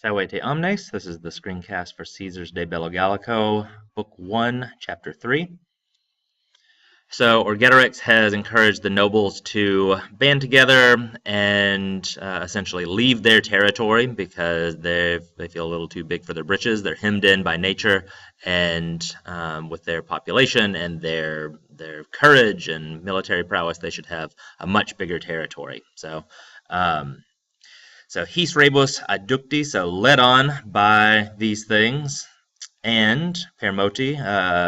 Salve te omnes. This is the screencast for Caesar's De Bello Gallico, Book 1, Chapter 3. So Orgetorix has encouraged the nobles to band together and essentially leave their territory because they feel a little too big for their britches. They're hemmed in by nature, and with their population and their courage and military prowess, they should have a much bigger territory. So his rebus adducti, so led on by these things, and permoti,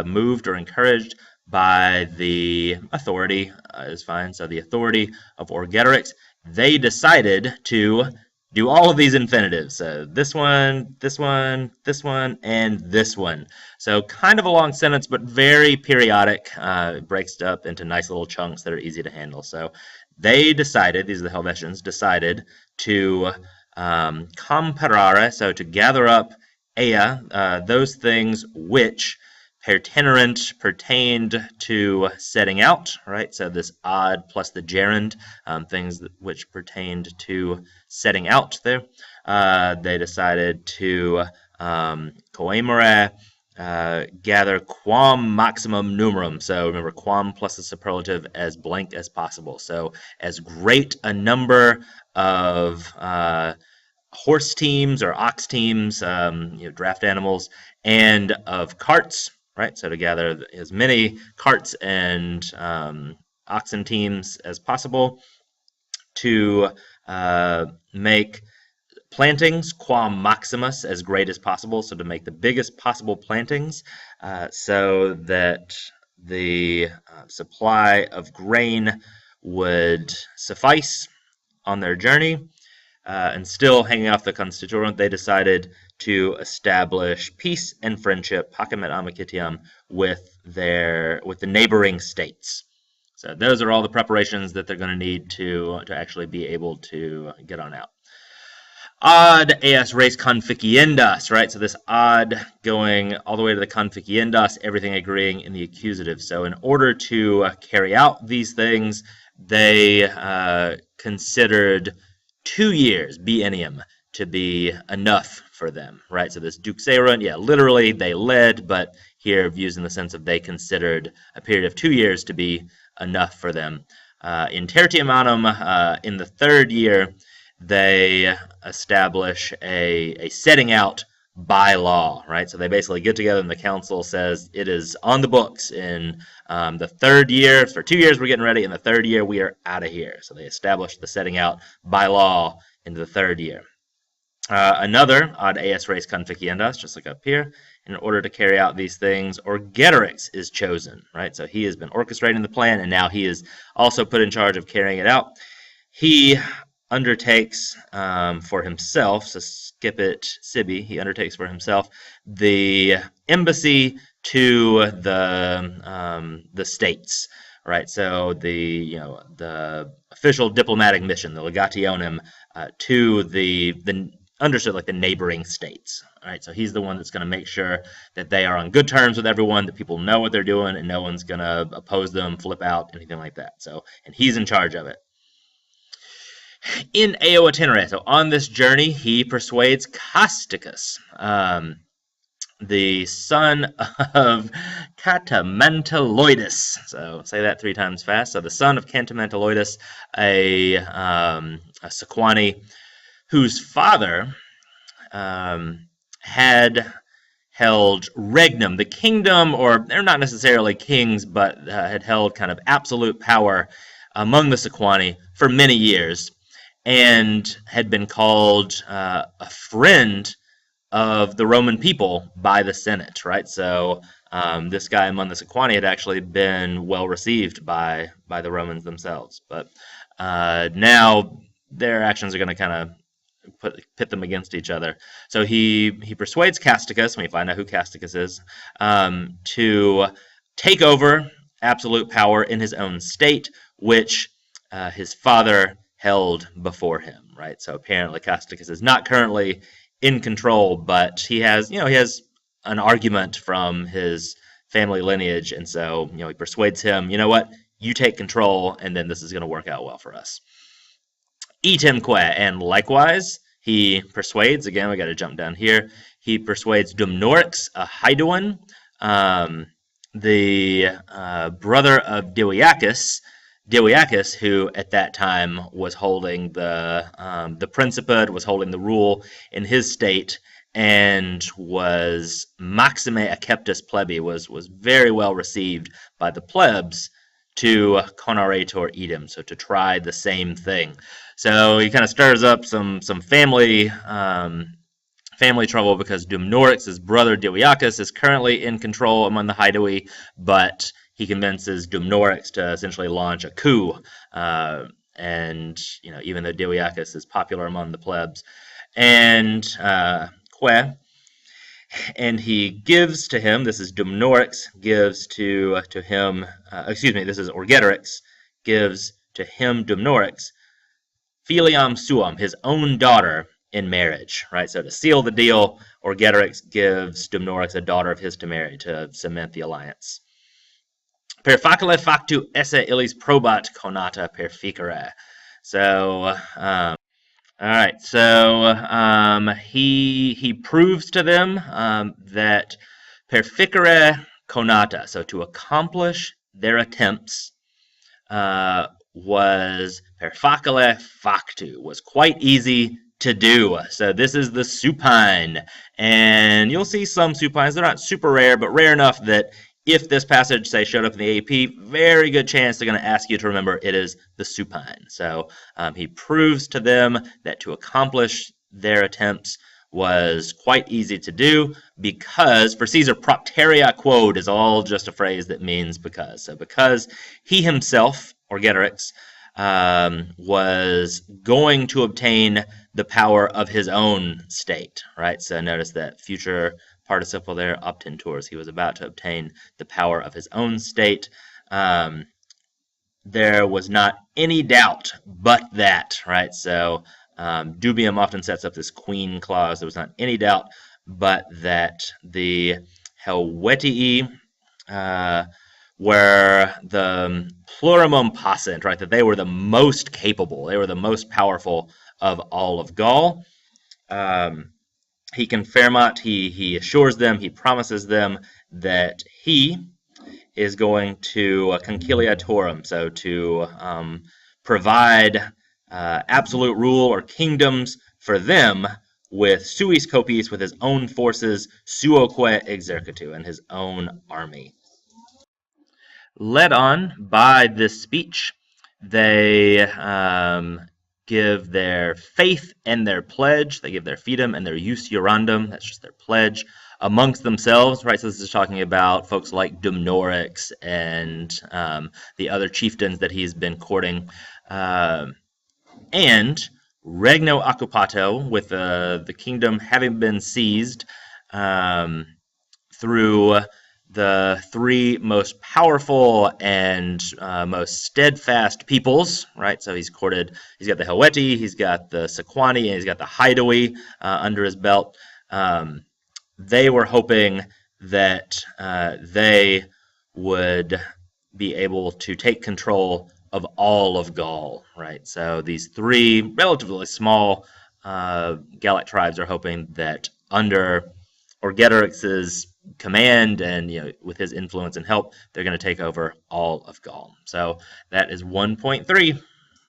moved or encouraged by the authority, is fine. So the authority of Orgetorix, they decided to do all of these infinitives. So this one, this one, this one, and this one. So kind of a long sentence, but very periodic. It breaks up into nice little chunks that are easy to handle. So they decided, these are the Helvetians, decided to comparare, so to gather up those things which pertained to setting out, right? So this odd plus the gerund, things which pertained to setting out there. They decided to coemere, gather quam maximum numerum. So remember, quam plus the superlative as blank as possible. So as great a number of horse teams or ox teams, draft animals, and of carts, right? So to gather as many carts and oxen teams as possible to make plantings quam maximus as great as possible. So to make the biggest possible plantings so that the supply of grain would suffice on their journey. And still hanging off the Constituent, they decided to establish peace and friendship, pacem et amicitiam, with the neighboring states. So those are all the preparations that they're going to need to actually be able to get on out. Ad eas res conficiendas, right? So this ad going all the way to the conficiendas, everything agreeing in the accusative. So in order to carry out these things, they considered 2 years, biennium, to be enough for them, right? So this duxerunt, literally they led, but here views in the sense of they considered a period of 2 years to be enough for them. In tertium annum, in the 3rd year, they establish a setting out by law, right? So they basically get together and the council says it is on the books in the 3rd year. For 2 years we're getting ready. In the 3rd year we are out of here. So they established the setting out by law in the 3rd year. Another ad eas res conficiendas, just like up here, in order to carry out these things, Orgetorix is chosen, right? So he has been orchestrating the plan, and now he is also put in charge of carrying it out. He undertakes for himself, so Scipit Sibi, he undertakes for himself the embassy to the states, right? So the official diplomatic mission, the legationem, to the understood like the neighboring states, right? So he's the one that's going to make sure that they are on good terms with everyone, that people know what they're doing, and no one's going to oppose them, flip out, anything like that. So, and he's in charge of it. In eo itinere, so on this journey, he persuades Casticus, the son of Catamentaloidus. So say that 3 times fast. So the son of Catamentaloidus, a Sequani, whose father had held regnum, the kingdom, or they're not necessarily kings, but had held kind of absolute power among the Sequani for many years, and had been called a friend of the Roman people by the Senate, right? So this guy among the Sequani had actually been well received by the Romans themselves. But now their actions are going to kind of pit them against each other. So he persuades Casticus, when we find out who Casticus is, to take over absolute power in his own state, which his father held before him, right? So apparently Casticus is not currently in control, but he has an argument from his family lineage, and so he persuades him, you know what, you take control, and then this is going to work out well for us. Itemque, and likewise he persuades, again, we got to jump down here, he persuades Dumnorix, a Hyduan, the brother of Diliacus, who at that time was holding the Principate, was holding the rule in his state, and was Maxime Acceptus Plebi, was very well received by the plebs to Conaretur idem, so to try the same thing. So he kind of stirs up some family trouble because Dumnorix's brother Diliacus is currently in control among the Haidui, but he convinces Dumnorix to essentially launch a coup. And even though Diliacus is popular among the plebs, and and he gives to him, this is Dumnorix, gives to him, this is Orgetorix, gives to him, Dumnorix, filiam suam, his own daughter, in marriage, right? So to seal the deal, Orgetorix gives Dumnorix a daughter of his to marry to cement the alliance. Per facile factu esse illis probat conata per ficere. So, all right, so he proves to them that perficere conata, so to accomplish their attempts, was per facile factu, was quite easy to do. So this is the supine, and you'll see some supines. They're not super rare, but rare enough that if this passage, say, showed up in the AP, very good chance they're going to ask you to remember it is the supine. So he proves to them that to accomplish their attempts was quite easy to do because, for Caesar, propterea quod is all just a phrase that means because. So because he himself, Orgetorix, was going to obtain the power of his own state, right? So notice that future participle there, obtentors. He was about to obtain the power of his own state. There was not any doubt but that, right? So dubium often sets up this queen clause. There was not any doubt but that the Helvetii were the plurimum possent, right? That they were the most capable, they were the most powerful of all of Gaul. He confirmat, he assures them, he promises them that he is going to conciliatorum, so to provide absolute rule or kingdoms for them with suis copies, with his own forces, suoque exercitu, and his own army. Led on by this speech, they give their faith and their pledge. They give their fidem and their jus jurandum. That's just their pledge amongst themselves, right? So this is talking about folks like Dumnorix and the other chieftains that he's been courting. And regno occupato, with the kingdom having been seized through the three most powerful and most steadfast peoples, right? So he's got the Helvetii, he's got the Sequani, and he's got the Haidui under his belt. They were hoping that they would be able to take control of all of Gaul, right? So these three relatively small Gallic tribes are hoping that under Orgetorix's command and with his influence and help, they're going to take over all of Gaul. So that is 1.3.